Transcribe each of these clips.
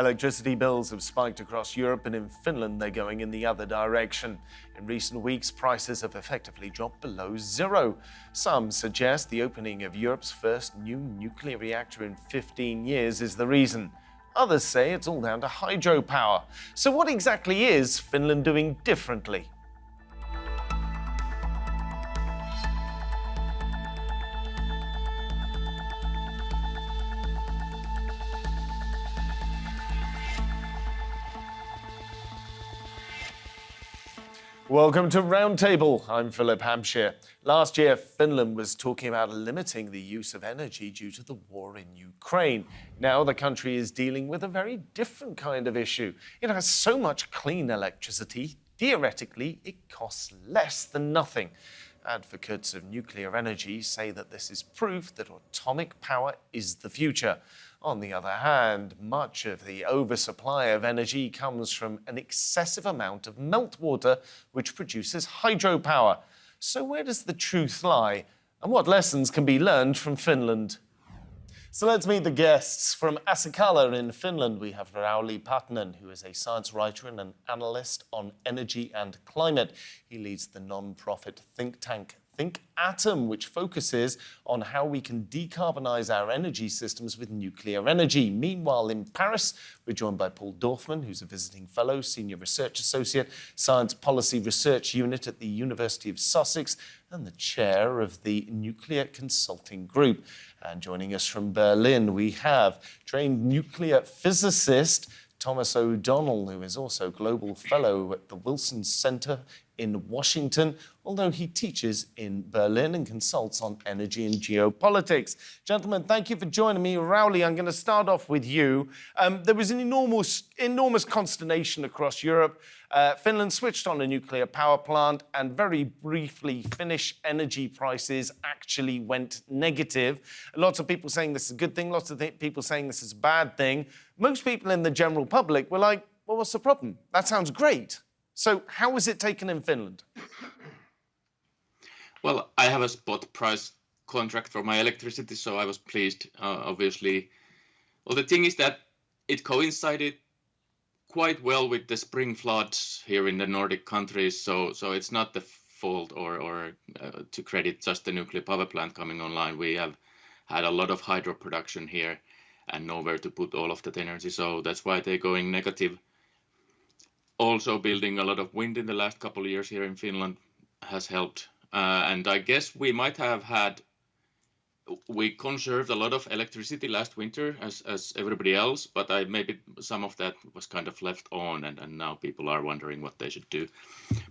Electricity bills have spiked across Europe, and in Finland they're going in the other direction. In recent weeks, prices have effectively dropped below zero. Some suggest the opening of Europe's first new nuclear reactor in 15 years is the reason. Others say it's all down to hydropower. So what exactly is Finland doing differently? Welcome to Roundtable. I'm Philip Hampshire. Last year, Finland was talking about limiting the use of energy due to the war in Ukraine. Now the country is dealing with a very different kind of issue. It has so much clean electricity, theoretically, it costs less than nothing. Advocates of nuclear energy say that this is proof that atomic power is the future. On the other hand, much of the oversupply of energy comes from an excessive amount of meltwater, which produces hydropower. So where does the truth lie? And what lessons can be learned from Finland? So let's meet the guests. From Asikala in Finland, we have Rauli Partanen, who is a science writer and an analyst on energy and climate. He leads the non-profit think tank Think Atom, which focuses on how we can decarbonize our energy systems with nuclear energy. Meanwhile, in Paris, we're joined by Paul Dorfman, who's a visiting fellow, senior research associate, Science Policy Research Unit at the University of Sussex, and the chair of the Nuclear Consulting Group. And joining us from Berlin, we have trained nuclear physicist Thomas O'Donnell, who is also Global Fellow at the Wilson Center in Washington, although he teaches in Berlin and consults on energy and geopolitics. Gentlemen, thank you for joining me. Rauli, I'm going to start off with you. There was an enormous consternation across Europe. Finland switched on a nuclear power plant, and very briefly, Finnish energy prices actually went negative. Lots of people saying this is a good thing, lots of people saying this is a bad thing. Most people in the general public were like, well, what's the problem? That sounds great. So how was it taken in Finland? Well, I have a spot price contract for my electricity, so I was pleased, obviously. Well, the thing is that it coincided quite well with the spring floods here in the Nordic countries, so it's not the fault or to credit just the nuclear power plant coming online. We have had a lot of hydro production here and nowhere to put all of that energy, so that's why they're going negative. Also, building a lot of wind in the last couple of years here in Finland has helped. And I guess we conserved a lot of electricity last winter as everybody else, but maybe some of that was kind of left on, and now people are wondering what they should do.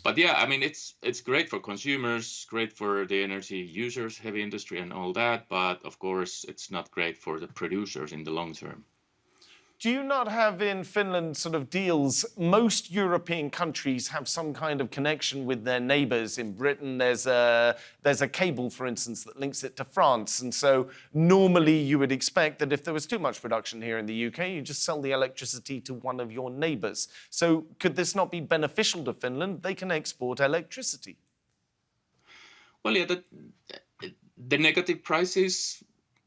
But yeah, I mean, it's great for consumers, great for the energy users, heavy industry and all that, but of course it's not great for the producers in the long term. Do you not have in Finland sort of deals? Most European countries have some kind of connection with their neighbours. In Britain, there's a cable, for instance, that links it to France. And so normally you would expect that if there was too much production here in the UK, you just sell the electricity to one of your neighbours. So could this not be beneficial to Finland? They can export electricity. Well, yeah, the negative prices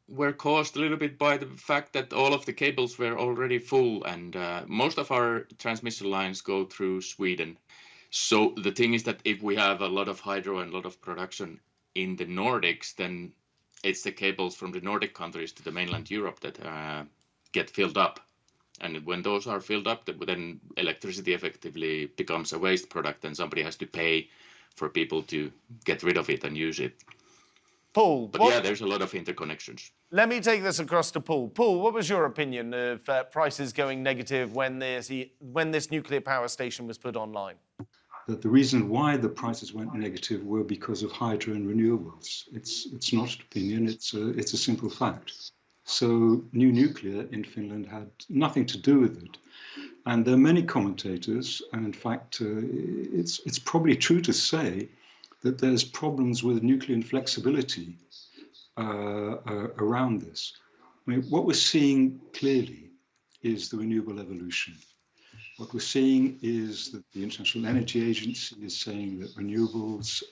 were caused a little bit by the fact that all of the cables were already full, and most of our transmission lines go through Sweden. So the thing is that if we have a lot of hydro and a lot of production in the Nordics, then it's the cables from the Nordic countries to the mainland Europe that get filled up. And when those are filled up, then electricity effectively becomes a waste product, and somebody has to pay for people to get rid of it and use it. Paul, yeah, there's a lot of interconnections. Let me take this across to Paul. Paul, what was your opinion of prices going negative when this nuclear power station was put online? The reason why the prices went negative were because of hydro and renewables. It's not an opinion, it's a simple fact. So new nuclear in Finland had nothing to do with it. And there are many commentators, and in fact, it's probably true to say that there's problems with nuclear inflexibility around this. I mean, what we're seeing clearly is the renewable evolution. What we're seeing is that the International Energy Agency is saying that renewables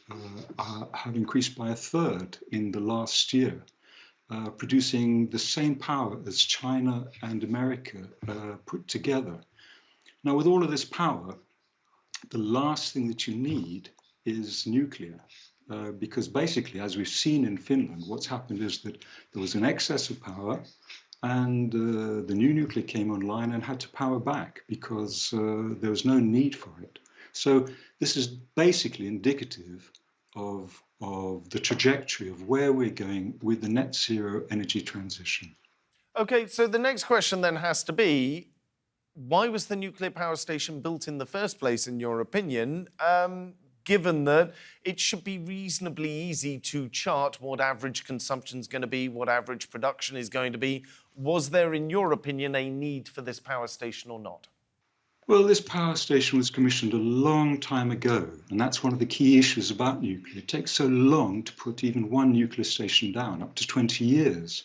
have increased by a third in the last year. producing the same power as China and America put together. Now, with all of this power, the last thing that you need is nuclear. Because basically, as we've seen in Finland, what's happened is that there was an excess of power, and the new nuclear came online and had to power back because there was no need for it. So this is basically indicative of the trajectory of where we're going with the net zero energy transition. Okay, so the next question then has to be, why was the nuclear power station built in the first place, in your opinion, given that it should be reasonably easy to chart what average consumption is going to be, what average production is going to be? Was there, in your opinion, a need for this power station or not? Well, this power station was commissioned a long time ago, and that's one of the key issues about nuclear. It takes so long to put even one nuclear station down, up to 20 years.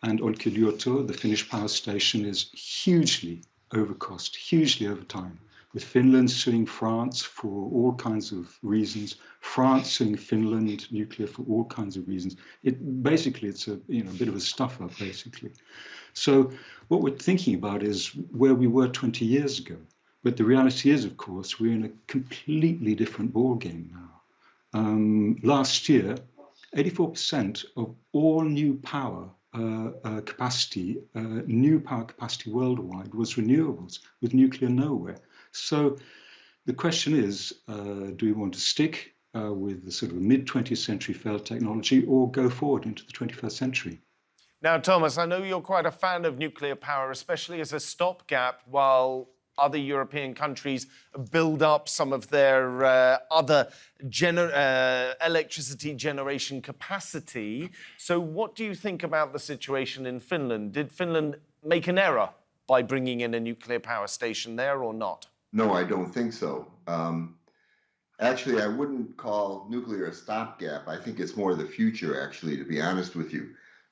And Olkiluoto, the Finnish power station, is hugely overcost, hugely over time, with Finland suing France for all kinds of reasons, France suing Finland nuclear for all kinds of reasons. It's a bit of a stuff up, basically. So what we're thinking about is where we were 20 years ago. But the reality is, of course, we're in a completely different ballgame now. Last year, 84% of all new power capacity worldwide was renewables, with nuclear nowhere. So the question is, do we want to stick with the sort of mid-20th century failed technology or go forward into the 21st century? Now, Thomas, I know you're quite a fan of nuclear power, especially as a stopgap while other European countries build up some of their other electricity generation capacity. So what do you think about the situation in Finland? Did Finland make an error by bringing in a nuclear power station there or not? No, I don't think so. Actually, I wouldn't call nuclear a stopgap. I think it's more the future, actually, to be honest with you.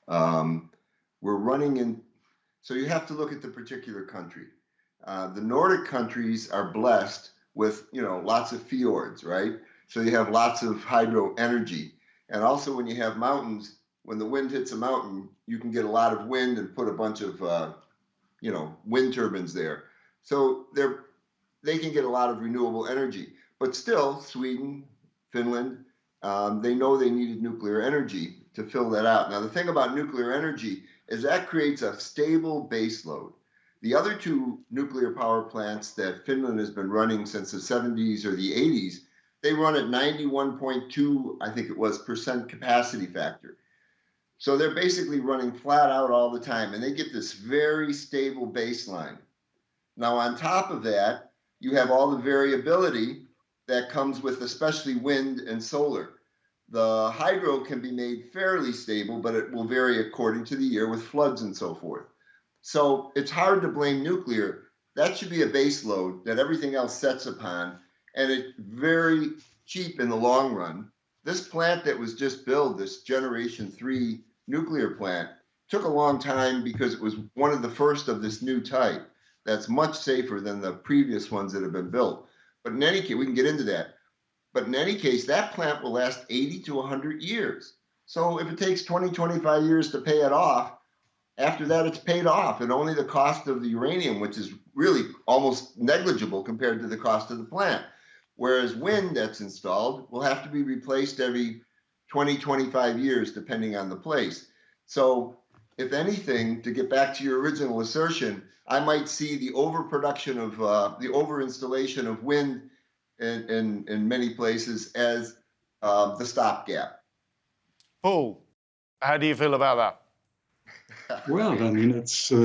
We're running in, so you have to look at the particular country. The Nordic countries are blessed with, lots of fjords, right? So you have lots of hydro energy. And also when you have mountains, when the wind hits a mountain, you can get a lot of wind and put a bunch of, wind turbines there. So they can get a lot of renewable energy. But still, Sweden, Finland, they know they needed nuclear energy to fill that out. Now, the thing about nuclear energy is that creates a stable base load. The other two nuclear power plants that Finland has been running since the 70s or the 80s, they run at 91.2, I think it was, % capacity factor. So they're basically running flat out all the time, and they get this very stable baseline. Now, on top of that, you have all the variability that comes with especially wind and solar. The hydro can be made fairly stable, but it will vary according to the year with floods and so forth. So it's hard to blame nuclear. That should be a base load that everything else sets upon, and it's very cheap in the long run. This plant that was just built, this Generation 3 nuclear plant, took a long time because it was one of the first of this new type that's much safer than the previous ones that have been built. But in any case, we can get into that. But in any case, that plant will last 80 to 100 years. So if it takes 20, 25 years to pay it off, after that, it's paid off, and only the cost of the uranium, which is really almost negligible compared to the cost of the plant. Whereas wind that's installed will have to be replaced every 20, 25 years, depending on the place. So if anything, to get back to your original assertion, I might see the overproduction of, the over-installation of wind in many places as the stopgap. Paul, how do you feel about that? Well, I mean, it's a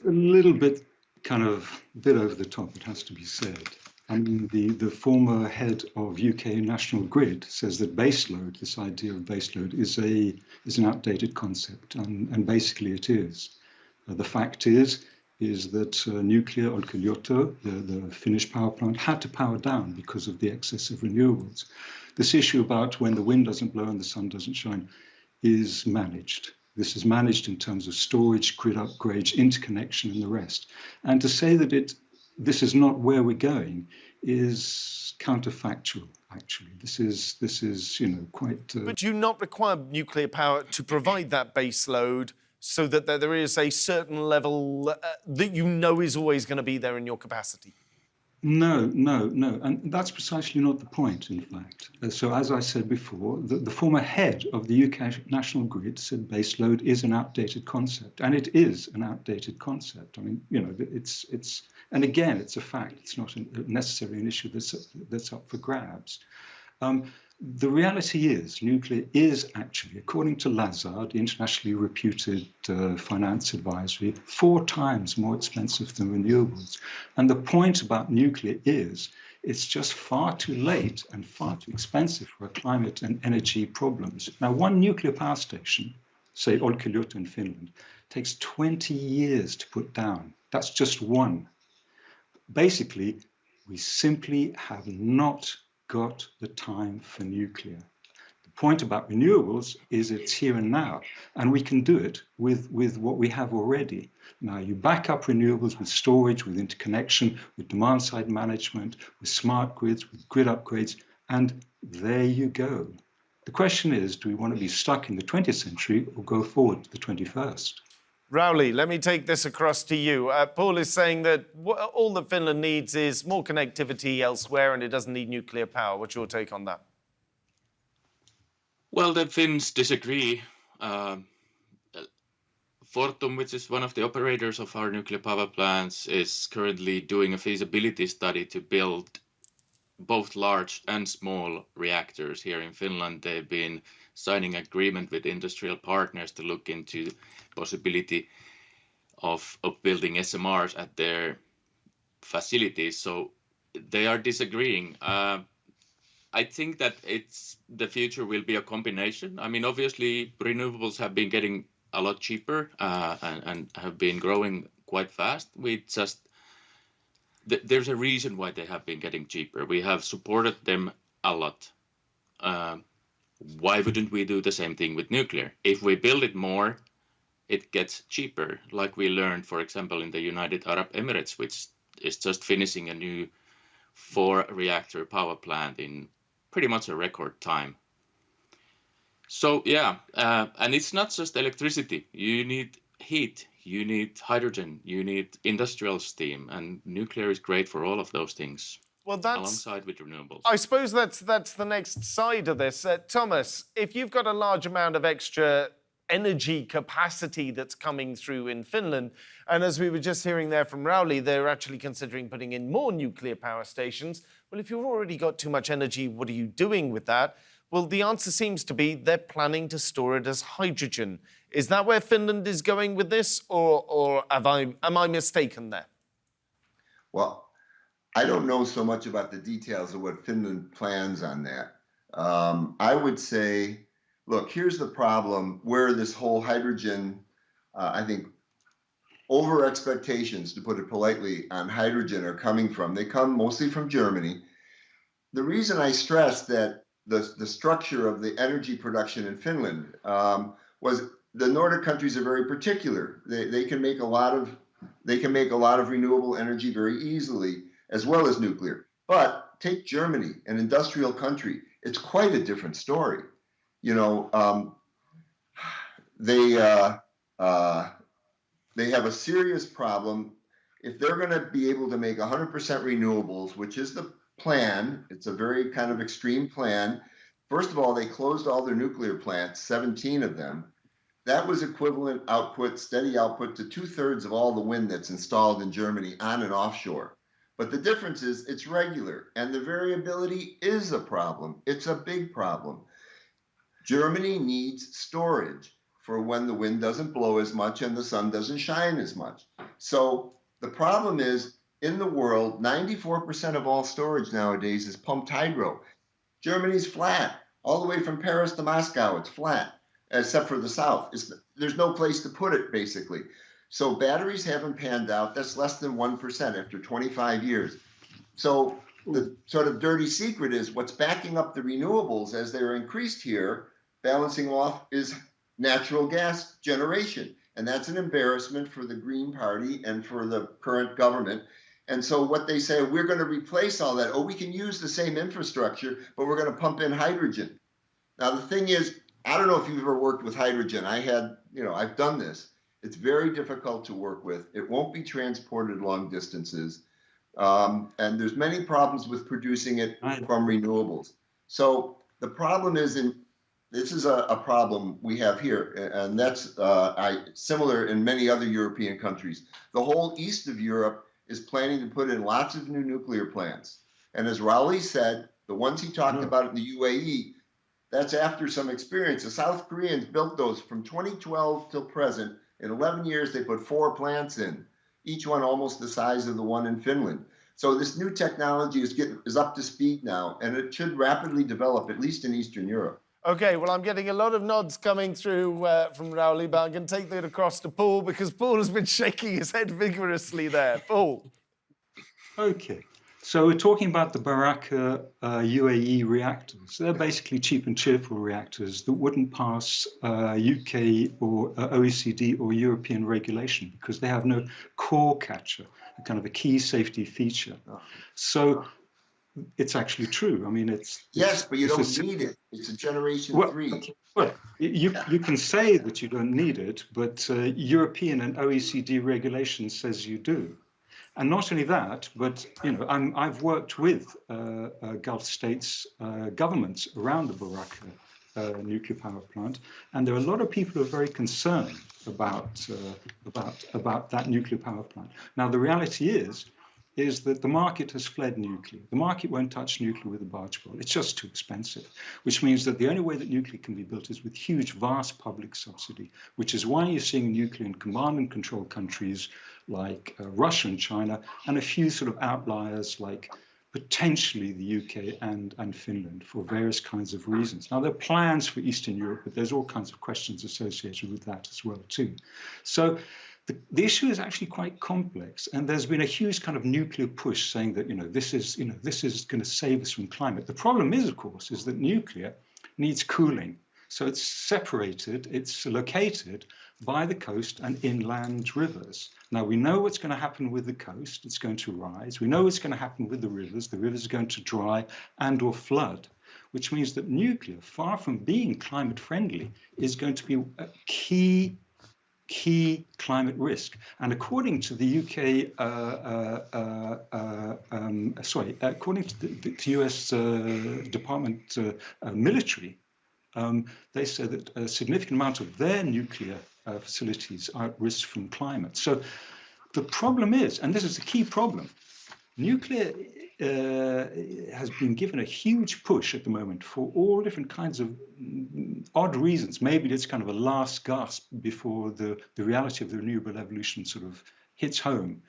little bit bit over the top, it has to be said. I mean, the former head of UK National Grid says that baseload, this idea of baseload, is an outdated concept, and basically it is. The fact is that nuclear Olkiluoto, the Finnish power plant, had to power down because of the excess of renewables. This issue about when the wind doesn't blow and the sun doesn't shine is managed. This is managed in terms of storage, grid upgrades, interconnection, and the rest. And to say that this is not where we're going is counterfactual, actually. This is quite. But do you not require nuclear power to provide that base load so that there is a certain level that you know is always going to be there in your capacity? No. And that's precisely not the point, in fact. So as I said before, the former head of the UK National Grid said baseload is an outdated concept. And it is an outdated concept. I mean, it's and again, it's a fact. It's not necessarily an issue that's up for grabs. The reality is nuclear is actually, according to Lazard, the internationally reputed finance advisory, 4 times more expensive than renewables. And the point about nuclear is it's just far too late and far too expensive for our climate and energy problems. Now, one nuclear power station, say Olkiluoto in Finland, takes 20 years to put down. That's just one. Basically, we simply have not got the time for nuclear. The point about renewables is it's here and now, and we can do it with what we have already. Now, you back up renewables with storage, with interconnection, with demand-side management, with smart grids, with grid upgrades, and there you go. The question is, do we want to be stuck in the 20th century or go forward to the 21st? Rauli, let me take this across to you. Paul is saying that all that Finland needs is more connectivity elsewhere and it doesn't need nuclear power. What's your take on that? Well, the Finns disagree. Fortum, which is one of the operators of our nuclear power plants, is currently doing a feasibility study to build both large and small reactors here in Finland. They've been signing agreement with industrial partners to look into possibility of building SMRs at their facilities. So they are disagreeing. I think that the future will be a combination. I mean, obviously, renewables have been getting a lot cheaper and have been growing quite fast. There's a reason why they have been getting cheaper. We have supported them a lot. Why wouldn't we do the same thing with nuclear? If we build it more, it gets cheaper, like we learned, for example, in the United Arab Emirates, which is just finishing a new 4-reactor power plant in pretty much a record time. So, yeah, and it's not just electricity. You need heat, you need hydrogen, you need industrial steam, and nuclear is great for all of those things. Well, alongside with renewables. I suppose that's the next side of this. Thomas, if you've got a large amount of extra energy capacity that's coming through in Finland, and as we were just hearing there from Rauli, they're actually considering putting in more nuclear power stations. Well, if you've already got too much energy, what are you doing with that? Well, the answer seems to be they're planning to store it as hydrogen. Is that where Finland is going with this, or am I mistaken there? Well, I don't know so much about the details of what Finland plans on that. I would say, look, here's the problem where this whole hydrogen, I think, over expectations, to put it politely, on hydrogen are coming from. They come mostly from Germany. The reason I stress that the structure of the energy production in Finland was the Nordic countries are very particular. They can make a lot of renewable energy very easily, as well as nuclear. But take Germany, an industrial country, it's quite a different story. You know, they have a serious problem. If they're going to be able to make 100% renewables, which is the plan, it's a very kind of extreme plan. First of all, they closed all their nuclear plants, 17 of them. That was equivalent output, steady output, to 2/3 of all the wind that's installed in Germany on and offshore. But the difference is it's regular, and the variability is a problem. It's a big problem. Germany needs storage for when the wind doesn't blow as much and the sun doesn't shine as much. So the problem is, in the world, 94% of all storage nowadays is pumped hydro. Germany's flat. All the way from Paris to Moscow, it's flat, except for the south. There's no place to put it, basically. So batteries haven't panned out. That's less than 1% after 25 years. So the sort of dirty secret is what's backing up the renewables as they're increased here, balancing off, is natural gas generation. And that's an embarrassment for the Green Party and for the current government. And so what they say, we're going to replace all that. Oh, we can use the same infrastructure, but we're going to pump in hydrogen. Now, the thing is, I don't know if you've ever worked with hydrogen. I've done this. It's very difficult to work with. It won't be transported long distances. And there's many problems with producing it from renewables. So the problem is, this is a problem we have here, and that's similar in many other European countries. The whole east of Europe is planning to put in lots of new nuclear plants. And as Rauli said, the ones he talked about in the UAE, that's after some experience. The South Koreans built those from 2012 till present. In 11 years, they put 4 plants in, each one almost the size of the one in Finland. So this new technology is up to speed now, and it should rapidly develop, at least in Eastern Europe. Okay, well, I'm getting a lot of nods coming through from Rauli, but I'm going to take that across to Paul because Paul has been shaking his head vigorously there. Paul. Okay, so we're talking about the Baraka UAE reactors. They're basically cheap and cheerful reactors that wouldn't pass UK or OECD or European regulation because they have no core catcher, a kind of a key safety feature. So it's actually true. I mean, yes, but you don't need it. It's a generation 3. Okay. Well, you can say that you don't need it, but European and OECD regulation says you do. And not only that, but I've worked with Gulf states governments around the Baraka nuclear power plant, and there are a lot of people who are very concerned about that nuclear power plant. Now, the reality is that the market has fled nuclear. The market won't touch nuclear with a barge pole. It's just too expensive, which means that the only way that nuclear can be built is with huge, vast public subsidy, which is why you're seeing nuclear in command and control countries like Russia and China, and a few sort of outliers like potentially the UK and Finland for various kinds of reasons. Now, there are plans for Eastern Europe, but there's all kinds of questions associated with that as well, too. So the issue is actually quite complex, and there's been a huge kind of nuclear push saying that this is going to save us from climate. The problem is, of course, is that nuclear needs cooling, so it's separated, it's located by the coast and inland rivers. Now we know what's going to happen with the coast; it's going to rise. We know what's going to happen with the rivers. The rivers are going to dry and/or flood, which means that nuclear, far from being climate friendly, is going to be a key climate risk. And according to the UK, according to the US Department military, they said that a significant amount of their nuclear facilities are at risk from climate. So the problem is, and this is the key problem, nuclear has been given a huge push at the moment for all different kinds of odd reasons. Maybe it's kind of a last gasp before the reality of the renewable evolution sort of hits home.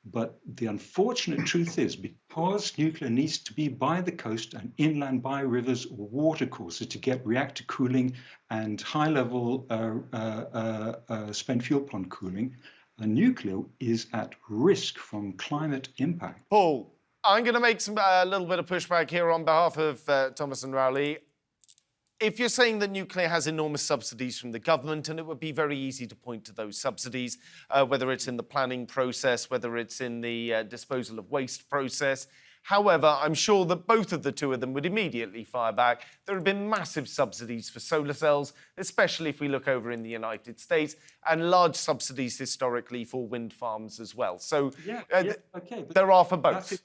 But the unfortunate truth is, because nuclear needs to be by the coast and inland by rivers or watercourses to get reactor cooling and high-level spent fuel plant cooling, nuclear is at risk from climate impact. Paul, I'm going to make a little bit of pushback here on behalf of Thomas and Rauli. If you're saying that nuclear has enormous subsidies from the government, and it would be very easy to point to those subsidies, whether it's in the planning process, whether it's in the disposal of waste process. However, I'm sure that both of the two of them would immediately fire back. There have been massive subsidies for solar cells, especially if we look over in the United States, and large subsidies historically for wind farms as well. So okay, there are for both.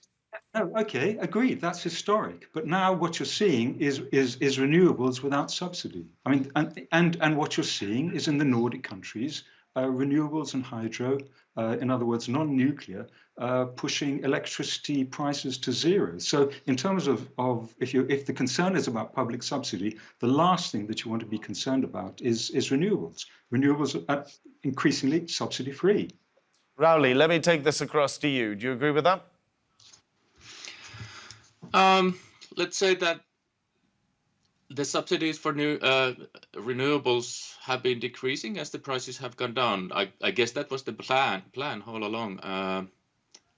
No, okay, agreed. That's historic. But now what you're seeing is renewables without subsidy. I mean, and what you're seeing is in the Nordic countries, renewables and hydro, in other words, non-nuclear, pushing electricity prices to zero. So in terms of if the concern is about public subsidy, the last thing that you want to be concerned about is renewables. Renewables are increasingly subsidy-free. Rauli, let me take this across to you. Do you agree with that? Let's say that the subsidies for new renewables have been decreasing as the prices have gone down. I guess that was the plan all along.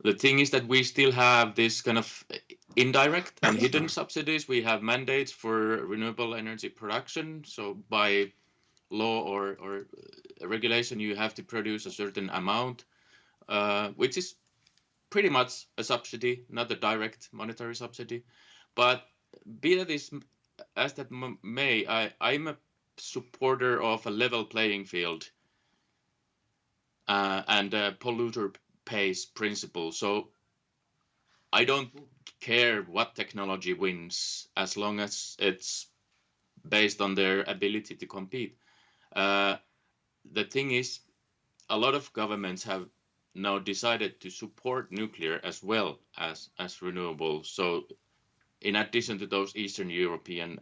The thing is that we still have this kind of indirect and hidden subsidies. We have mandates for renewable energy production. So by law or regulation, you have to produce a certain amount, which is pretty much a subsidy, not a direct monetary subsidy. But be that is as that may, I'm a supporter of a level playing field and a polluter pays principle. So I don't care what technology wins as long as it's based on their ability to compete. The thing is, a lot of governments have now decided to support nuclear as well as renewables. So in addition to those Eastern European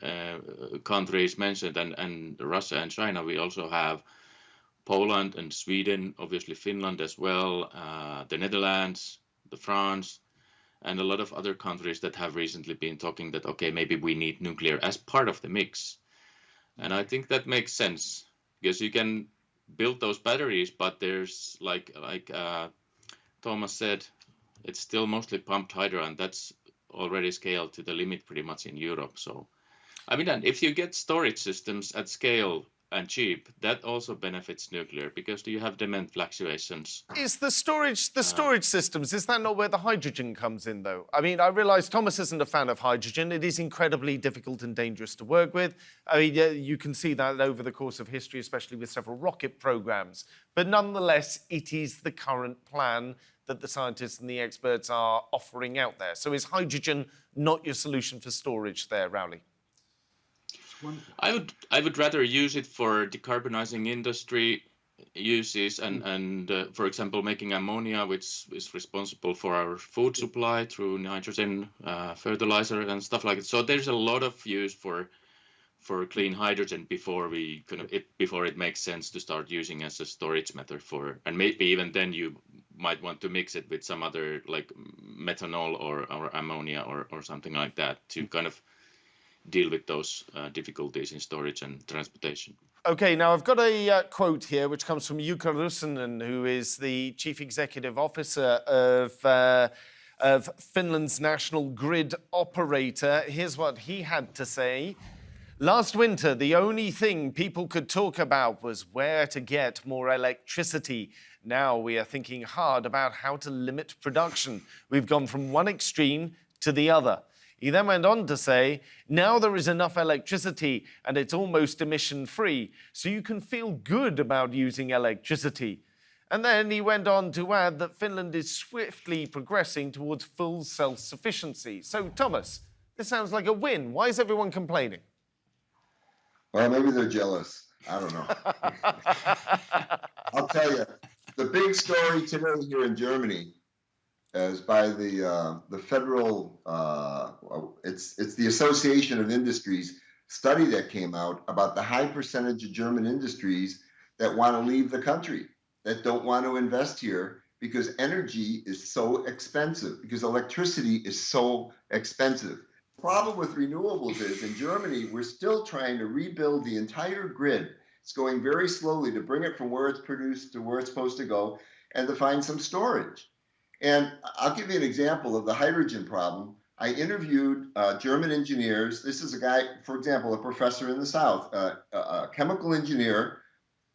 countries mentioned and Russia and China, we also have Poland and Sweden, obviously Finland as well, the Netherlands, the France, and a lot of other countries that have recently been talking that, okay, maybe we need nuclear as part of the mix. And I think that makes sense because you can build those batteries, but there's like Thomas said, it's still mostly pumped hydro, and that's already scaled to the limit pretty much in Europe. So, I mean, and if you get storage systems at scale and cheap, that also benefits nuclear because you have demand fluctuations. Is the storage systems, is that not where the hydrogen comes in, though? I mean, I realise Thomas isn't a fan of hydrogen. It is incredibly difficult and dangerous to work with. I mean, you can see that over the course of history, especially with several rocket programmes. But nonetheless, it is the current plan that the scientists and the experts are offering out there. So is hydrogen not your solution for storage there, Rauli? I would rather use it for decarbonizing industry uses and for example, making ammonia, which is responsible for our food supply through nitrogen fertilizer and stuff like that. So there's a lot of use for clean hydrogen before before it makes sense to start using as a storage method and maybe even then you might want to mix it with some other like methanol or ammonia or something like that to kind of deal with those difficulties in storage and transportation. Okay, now I've got a quote here which comes from Jukka Russanen, who is the Chief Executive Officer of Finland's national grid operator. Here's what he had to say. Last winter, the only thing people could talk about was where to get more electricity. Now we are thinking hard about how to limit production. We've gone from one extreme to the other. He then went on to say, now there is enough electricity and it's almost emission-free, so you can feel good about using electricity. And then he went on to add that Finland is swiftly progressing towards full self-sufficiency. So, Thomas, this sounds like a win. Why is everyone complaining? Well, maybe they're jealous. I don't know. I'll tell you, the big story today here in Germany is by the federal, it's the Association of Industries study that came out about the high percentage of German industries that want to leave the country, that don't want to invest here because energy is so expensive, because electricity is so expensive. The problem with renewables is in Germany, we're still trying to rebuild the entire grid. It's going very slowly to bring it from where it's produced to where it's supposed to go and to find some storage. And I'll give you an example of the hydrogen problem. I interviewed German engineers. This is a guy, for example, a professor in the South, a chemical engineer.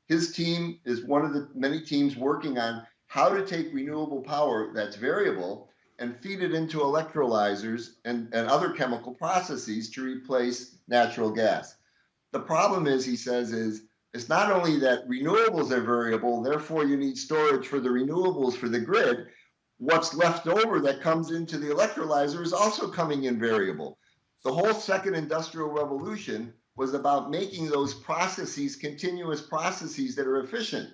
His team is one of the many teams working on how to take renewable power that's variable and feed it into electrolyzers and other chemical processes to replace natural gas. The problem is, he says, it's not only that renewables are variable, therefore you need storage for the renewables for the grid. What's left over that comes into the electrolyzer is also coming in variable. The whole second industrial revolution was about making those processes continuous processes that are efficient.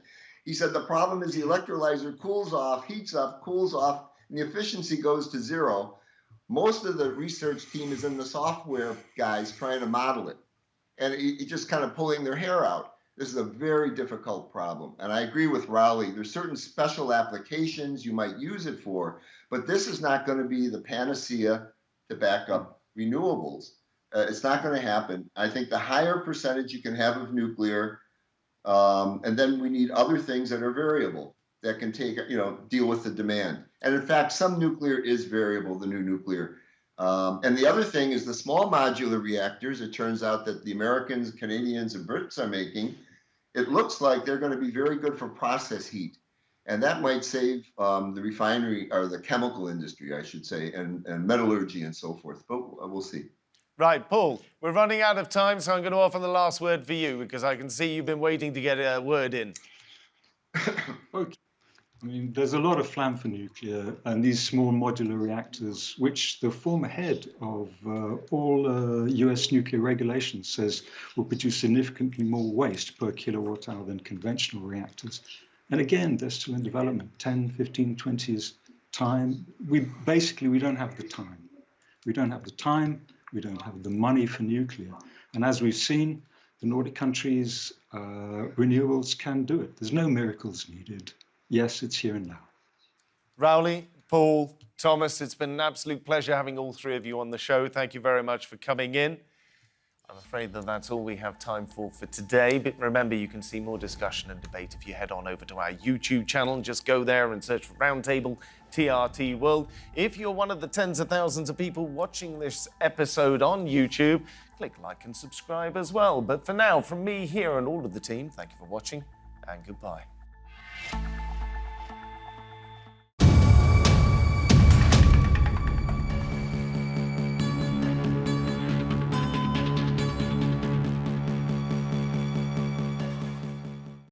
He said the problem is the electrolyzer cools off, heats up, cools off, and the efficiency goes to zero. Most of the research team is in the software guys trying to model it. And it just kind of pulling their hair out. This is a very difficult problem. And I agree with Rauli. There's certain special applications you might use it for, but this is not going to be the panacea to back up renewables. It's not going to happen. I think the higher percentage you can have of nuclear, and then we need other things that are variable that can take, deal with the demand. And in fact, some nuclear is variable, the new nuclear. And the other thing is the small modular reactors. It turns out that the Americans, Canadians, and Brits are making, it looks like they're going to be very good for process heat. And that might save the refinery or the chemical industry, I should say, and metallurgy and so forth. But we'll see. Right, Paul, we're running out of time, so I'm going to offer the last word for you because I can see you've been waiting to get a word in. Okay. I mean, there's a lot of flam for nuclear, and these small modular reactors, which the former head of all US nuclear regulations says will produce significantly more waste per kilowatt hour than conventional reactors. And again, they're still in development, 10, 15, 20 years time. We don't have the time. We don't have the time, we don't have the money for nuclear. And as we've seen, the Nordic countries, renewables can do it. There's no miracles needed. Yes, it's here and now. Rauli, Paul, Thomas, it's been an absolute pleasure having all three of you on the show. Thank you very much for coming in. I'm afraid that that's all we have time for today. But remember, you can see more discussion and debate if you head on over to our YouTube channel. Just go there and search for Roundtable TRT World. If you're one of the tens of thousands of people watching this episode on YouTube, click like and subscribe as well. But for now, from me here and all of the team, thank you for watching and goodbye.